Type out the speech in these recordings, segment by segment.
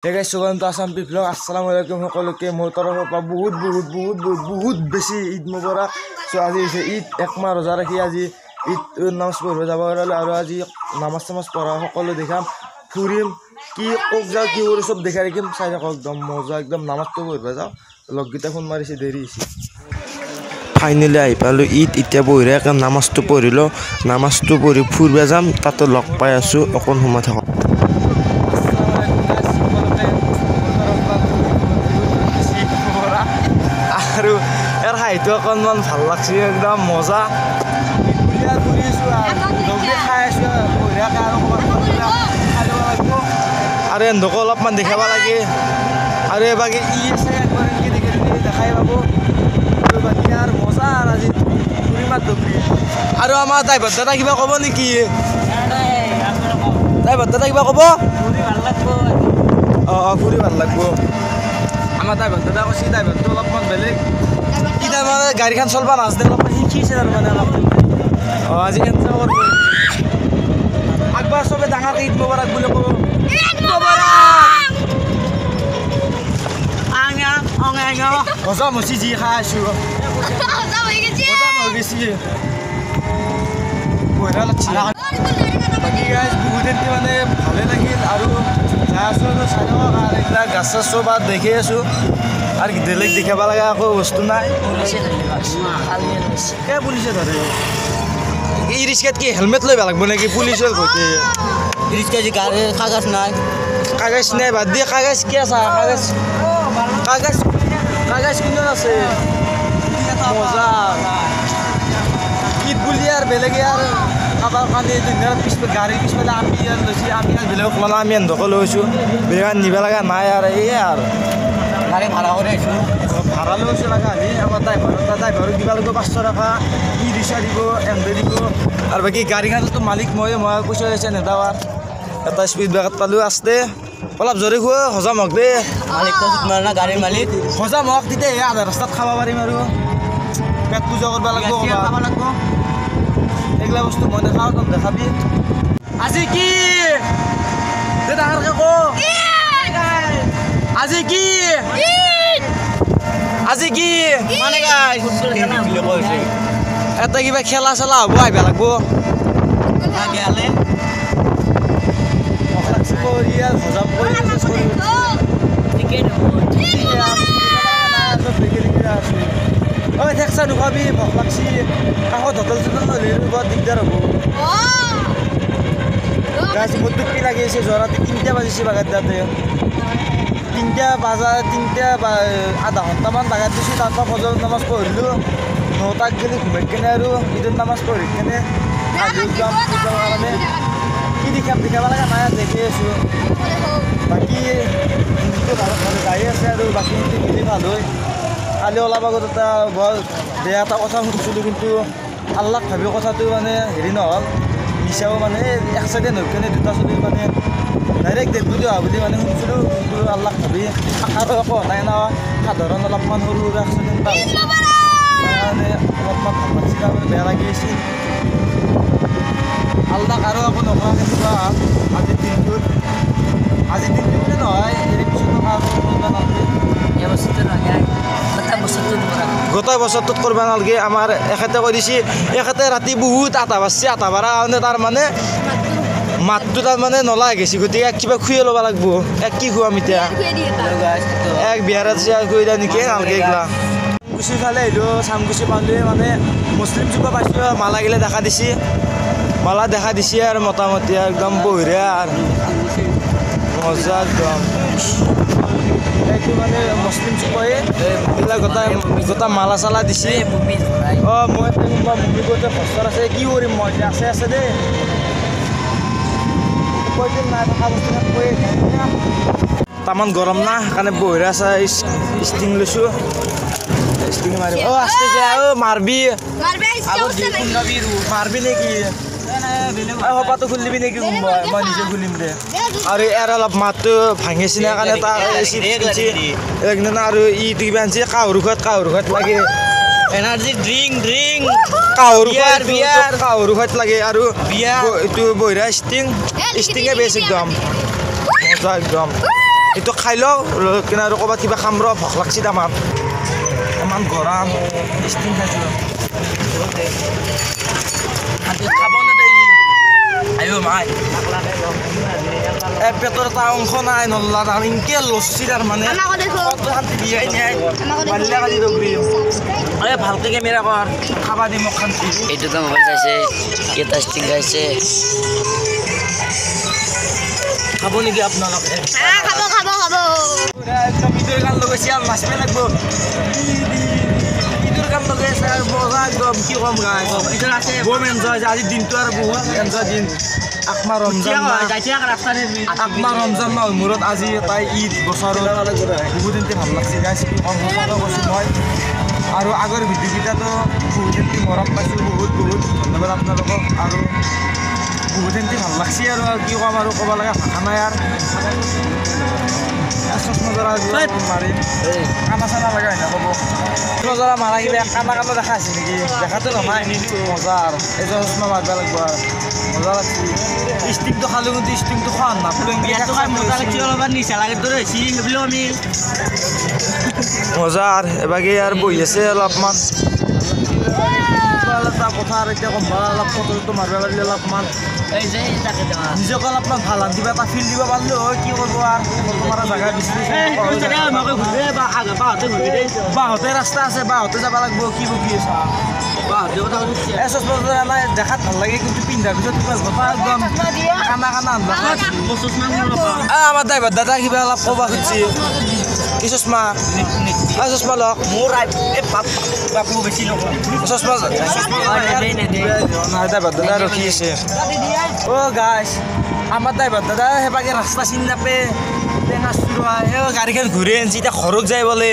Hey guys, welcome to Assam Vlog. Assalamualaikum সকলোকে মোৰ তৰফৰ পৰা বহুত বেছি ঈদ মুবাৰক। সো আজি হৈছে ঈদ একমাহ ৰজা ৰাখি আজি ঈদ নামাজ পঢ়িব যাব আৰু আজি নামাজ পঢ়া সকলো দেখাম ফুৰিম কি কক যাওঁ কি কৰোঁ চব দেখাই ৰাখিম চাই থাকক একদম মজা একদম নামাজটো পঢ়িব যাওঁ লগকেইটা ফোন মাৰিছে দেৰি হৈছে ফাইনেলি আহি পালোঁ ঈদ এতিয়া বহিৰে একদম নামাজটো পঢ়িলোঁ নামাজটো পঢ়ি ফুৰিব যাম তাতে লগ পাই আছোঁ অকণ সময় থাকক আৰু ইয়াৰ হাঁহিটো অকণমান ভাল লাগছে একদম মজা আৰু এন্দকো অলপমান দেখাব লাগে আৰু এবাকে ই দেখাই পাব বাকী আৰু মজা আৰু আজি ফুৰি মাত আৰু আমাৰ ড্ৰাইভাৰ দাদা কিবা ক'ব নেকি ড্ৰাইভাৰ দাদা কিবা ক'ব ফুৰি ভাল লাগব আমাৰ ড্ৰাইভাৰ দাদা কৈছে ড্ৰাইভাৰটো অলপমান বেলেগ কি তাৰমানে গাড়ীখন চলবা নাজানে অলপমান শিকিছে তাৰমানে অলপ আজি কেঞ্চেল কৰিব আগবাৰ চবে ডাঙৰকৈ ঈদ মুবাৰক বুলি ক'ব মজা মচি যি খাই আছোঁ বঢ়িয়া লাগছে বাকী গাইজ বহুত দিন মানে ভালে লাগিল আৰু যাই আছোঁ আৰু চাই থাকক আৰু এইবিলাক গাছ চাছ চব আৰু দেখি আছোঁ আৰু বেলেগ দেখাব লগা একো বস্তু নাই পুলিচে ধৰে ই ৰিক্সাত কি হেলমেট লৈ লাগব নেকি পুলিচৰ সৈতে ৰিক্সাত যি গাড়ীৰ কাগজ নাই কাগজ নাই বাদ দিয়ে কাগজ কি আছে কাগজ কিমান আছে মজা ঈদ বুলি আৰু বেলেগে আৰু কাৰোবাৰ কাৰণে পিছফালে গাড়ীৰ পিছফালে আমি লৈছোঁ আমি বেলেগক মানে আমি এন্ধকে লৈছোঁ বেলেগ নিব লগা নাই আৰু এইয়ে আৰু গাড়ী ভাড়া কৰি আহিছোঁ ভাড়া লৈছোঁ লগা আমি আমাৰ ড্ৰাইভাৰক দিব লাগিব 500 টকা ই ৰিক্সা দিব এন্ধে দিব আৰু বাকী গাড়ীখনতো মালিক মই পইচা হৈছে নেদাৱাৰ এটা স্পীড ব্ৰেকাৰত পালোঁ আস্তে অলপ জোৰে খুৱ হজম হওক দেই মালিকটো না গাড়ীৰ মালিক হজম হওক তেতিয়া আধা ৰাস্তাত খাব পাৰিম আৰু পেট পূজা কৰিব লাগিব খাব লাগিব এইগিলা বস্তু মই দেখাওঁ তই দেখাবি আজি কি ডাঙৰকৈ কওঁ আজি কি আজি কি মানে এটা কিবা খেলা চেলা হ'ব আহিব লাগিব হজম কৰি ঐ ঠেকচা নুখাবি ভক লাগছি কাষত হোটেল চোটেল নহ'লে বৰ দিগদাৰ হ'ব গাছ মোৰতো কি লাগি আছে যোৱাৰাতি 3টা বাজিছে বাগাত যাতে 3টা আধা ঘণ্টামান বাগাত দিছোঁ তাৰপৰা ফজৰ নামাজ পঢ়িলোঁ 9টাত গ'লে ঘুমাই কেনে আৰু ঈদৰ নামাজ পঢ়ি কেনে যাম কাৰণে কি দেখাব লগা নাই দেখি আছোঁ বাকী ভালে যাই আছে আৰু বাকী মিলি ভাল হয় কালি অলপ আগত এটা বৰ বেয়া এটা কথা শুনিছিলোঁ কিন্তু আল্লাক ভাবি কথাটো মানে হেৰি নহ'ল মিছাও মানে এক চাইডে নৈ কেনে দুটা চলি মানে ডাইৰেক্ট ডেড বডি হোৱা বুলি মানে শুনিছিলোঁ কিন্তু আল্লাক ভাবি আৰু একো নাই ন সাধাৰণ অলপমান সৰু সৰু এক্সিডেণ্ট এটা হৈছে কাৰণে অলপমান ভাল লাগছিল আৰু বেয়া লাগি আছিল আল্লাক আৰু একো নকৰা কেনেকুৱা আজিৰ দিনটোত মানে নহয় হেৰি পিছত গোটেই বছৰটোত কৰিব নালাগে আমাৰ এখেতে কৈ দিছে এখেতে ৰাতি বহুত আটা বাজছে আটা বাৰা কাৰণে তাৰমানে মাতটো তাৰমানে নলা গৈছে গতিকে কিবা খুৱাই ল'ব লাগিব কি খুৱাম এতিয়া বিহাৰত খুৱাই দিয়া নেকি নালাগে এইগিলা চামগুচি ফালে আহিলোঁ চামগুচি পালে মানে মুছলিম চুকা পাইছোঁ মালাগিলা দেখা দিছে আৰু মোটামুটি একদম বঢ়িয়া আৰু মজা একদম এইটো মানে মুছলিম চুকাই এইবিলাক গোটেই মালা চালা দিছে মই মুভি কৰোঁতে কষ্টৰ আছে কি কৰিম মই আছে দেই কৈ দিম নাই থকা বস্তু কৈ তামান গৰম না সেইকাৰণে বঢ়িয়া চাই ষ্টিং লৈছোঁ ষ্টিং মাৰিব আস্তে মাৰবি নেকি সপাটো খুলিবি নেকি মই নিজে খুলিম দে আৰু ইয়াৰ অলপ মাতটো ভাঙিছে না কাৰণে তাৰ আৰু ই কিবা আনিছে কাহুৰ খোৱাত লাগে এনাৰ্জি ড্ৰিংক কাহুৰ খোৱাত লাগে আৰু এইটো বঢ়িয়া ষ্টিঙে বেছ একদম মজা একদম এইটো খাই লওঁ কিনে আৰু ক'ৰবাত কিবা খাম ৰ ভোক লাগছি আমাৰ ইমান গৰম ষ্টিং খাইছোঁ খাব নেদেই আইও মাই পেটৰ এটা অংশ নাই নল্লা তাৰ ইনকে লচ্ছি তাৰ মানে বিয়াই নাই মাৰিলে কালি দৌৰি ভালকে কেমেৰা কৰ খাবা দি মোক শান্তি এইটোতো মোবাইল চাইছে কেইটা ষ্টিং খাইছে খাব নেকি আপোনালোকে খাব খাব খাব একদম ঈদৰ গান লগাইছে আৰু নাচিব লাগিব ঈদৰ গান লগাইছে আৰু মজা একদম কি ক'ম গাই বম এনজয় আজিৰ দিনটো আৰু বহুত এনজয় দিন আকমা ৰমজান আকমা ৰমজান মাহৰ মূৰত আজি এটাই ঈদ বছৰত বহুত দিনতে ভাল লাগছে গাইছ কি ক'ম সঁচাকৈ কৈছোঁ মই আৰু আগৰ ভিডিঅ'কেইটাতো বহুত দিনতে মৰম পাইছোঁ বহুত বহুত ধন্যবাদ আপোনালোকক আৰু বহুত দিনতে ভাল লাগছে আৰু কি ক'ম আৰু ক'ব লগা ভাষা নাই আৰু চশমাজৰা মাৰি কানা চানা লগা হয় না ক'ব চশমাজৰা মাৰা কিবা কানা কানা দেখা আছে নেকি দেখাটো নহয় মজা আৰু এযোৰ চশমা মাৰিব লাগিব আৰু মজা লাগছে ষ্টিংটো খালোঁ কিন্তু ষ্টিংটো খোৱা নাপালোঁ মজা আৰু এবাগে আৰু বহি আছে অলপমান পথাৰ এতিয়া কম অলপ ফটো মাৰিব পাৰিলে অলপমান নিজকে অলপমান ভাল কিবা এটা ফিল দিব পাৰিলো হয় কি কৰিব আৰু মাৰা জেগা বাহঁতে ৰাস্তা আছে বাহঁতে যাব লাগিব কি বকি আছে নাই দেখাত ভাল লাগে কিন্তু পিন্ধাৰ পিছত কিবা একদম খানা খানা আমাৰ ড্ৰাইভাৰ দাদা কিবা অলপ ক'ব খুজিছে কি চশমা চশমা লওক মোৰ বেছি চশমা ড্ৰাইভাৰ দাদা ৰখি আছে অ' গাইছ আমাৰ ড্ৰাইভাৰ দাদা সেইভাগে ৰাস্তা চিনি নাপে গাড়ীখন ঘূৰি আনিছে এতিয়া ঘৰত যায় বোলে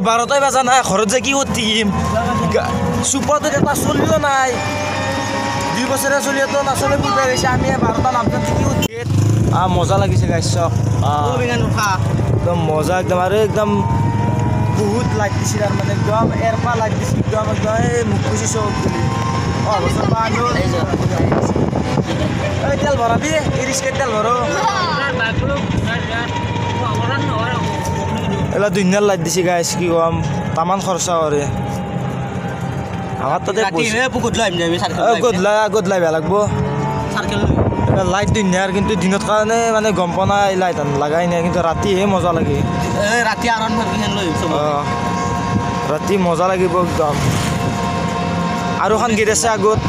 12টাই বাজা নাই ঘৰত যায় কি কৰিম চুপাৰটোত এটা চলিও নাই 2 বছৰে চলিয়েতো নাচলে বুজাই গৈছে আমি 12টা নামত কি মজা লাগিছে গাইছ চক একদম মজা একদম আৰু একদম বহুত লাইট দিছে তাৰ মানে একদম এৰপা লাইট দিছে একদম একদম এই মুখ খুচি চব বুলি তেল ভৰাবি ৰিক্সাত তেল ভৰো এলা ধুনীয়া লাইট দিছে গাইছ কি কম তামান খৰচা কৰে আমাৰ তাতে গধূলাই বেয়া লাগব লাইট ধুনীয়া কিন্তু দিনত কাৰণে মানে গম পোৱা নাই লাইট লগাই নাই কিন্তু ৰাতিহে মজা লাগে ৰাতি মজা লাগিব একদম আৰু এখন গেট আছে আগত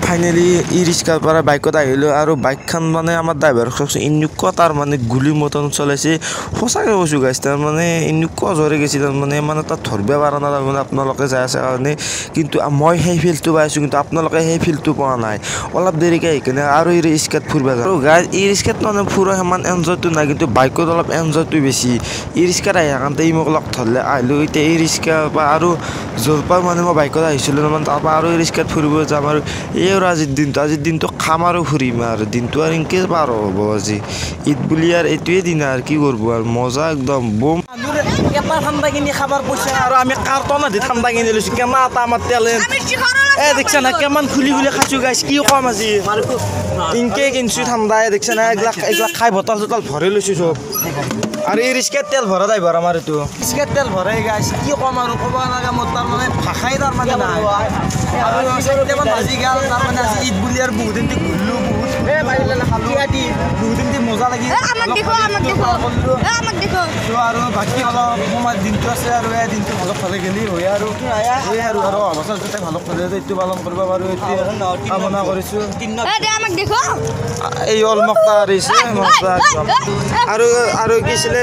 ফাইনেলি ই ৰিক্সাৰ পৰা বাইকত আহিলোঁ আৰু বাইকখন মানে আমাৰ ড্ৰাইভাৰক চাওকচোন এনেকুৱা তাৰ মানে গুলি মতন চলাইছে সঁচাকৈ কৈছোঁ গাইছ তাৰ মানে এনেকুৱা জ্বৰে গৈছে তাৰমানে মানে তাত ধৰিব পৰা নাই তাৰমানে আপোনালোকে যাই আছে কাৰণে কিন্তু মই সেই ফিল্ডটো পাইছোঁ কিন্তু আপোনালোকে সেই ফিল্ডটো পোৱা নাই অলপ দেৰিকৈ আহি কিনে আৰু ই ৰিক্সাত ফুৰিব যায় আৰু গাইছ ই ৰিক্সাত মানে ফুৰা সিমান এনজয়টো নাই কিন্তু বাইকত অলপ এনজয়টো বেছি ই ৰিক্সাত আহি কাৰণে ই মোক লগ ধৰিলে আহিলোঁ এতিয়া ই ৰিক্সাৰ পৰা আৰু য'ৰ পৰা মানে মই বাইকত আহিছিলোঁ তাৰমানে তাৰপৰা আৰু ই ৰিক্সাত ফুৰিব যাম আৰু এই আৰু আজিৰ দিনটো খাম আৰু ফুৰিম আৰু দিনটো আৰু এনেকৈ পাৰ হ'ব আজি ঈদ বুলি আৰু এইটোৱে দিন আৰু কি কৰিব আৰু মজা একদম বম এটা ঠাণ্ডা কিনি খাবাৰ পইচা আৰু আমি কাৰ্টন দি ঠাণ্ডা কিনি লৈছোঁ কেমা এটা আমাৰ টেলেণ্ট দেখছা না কেমান খুলি খাইছোঁ গাইছ কি কম আজি ইনকে কিনছোঁ ঠাণ্ডা দেখছা না এইগিলা খাই বটল চটল ভৰাই লৈছোঁ চব আৰু এই ৰিক্সাত তেল ভৰা ড্ৰাইভাৰ আমাৰ এইটো ৰিক্সাত তেল ভৰাই গাইছ কি কম আৰু ক'ব লগা মোৰ তাৰমানে ভাষাই তাৰমানে নাই আৰু কেইটামান বাজি গ'ল তাৰমানে আজি ঈদ বুলি আৰু বহুত দিন ঘূৰিলোঁ বহুত বহুত দিন মজা লাগি আৰু বাকী অলপ সময় দিনটো আছে আৰু এই দিনটো ভালক ভালে গেলি হয় আৰু অৱস্থা যাতে ভালক ভালে এইটো পালন কৰিব পাৰোঁ এইটোৱে কামনা কৰিছোঁ এই অলমক্তা আহিছে আৰু কি আছিলে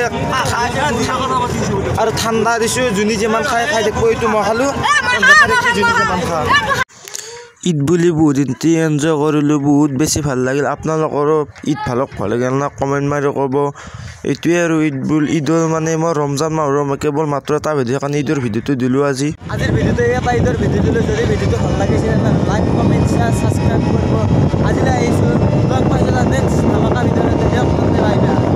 আৰু ঠাণ্ডা দিছোঁ যোনে যিমান খাই থাকিব এইটো মই খালোঁ যোনে যিমান খা ঈদ বুলি বহুত দিনটি এনজয় কৰিলোঁ বহুত বেছি ভাল লাগিল আপোনালোকৰো ঈদ ভালক ভালে গ'ল না কমেণ্ট মাৰি ক'ব এইটোৱে আৰু ঈদৰ মানে মই ৰমজান মাহৰ কেৱল মাত্ৰ এটা ভিডিঅ' কাৰণে ঈদৰ ভিডিঅ'টো দিলোঁ আজিৰ ভিডিঅ'টো এটা ঈদৰ ভিডিঅ' দিলোঁ যদি ভিডিঅ'টো ভাল লাগিছে লাইক কমেণ্ট শ্বেয়াৰ ছাবস্ক্ৰাইব কৰিব আজিলৈ আহিছোঁ লগ পাইছোঁ নেক্সট ধামাকা ভিডিঅ'ত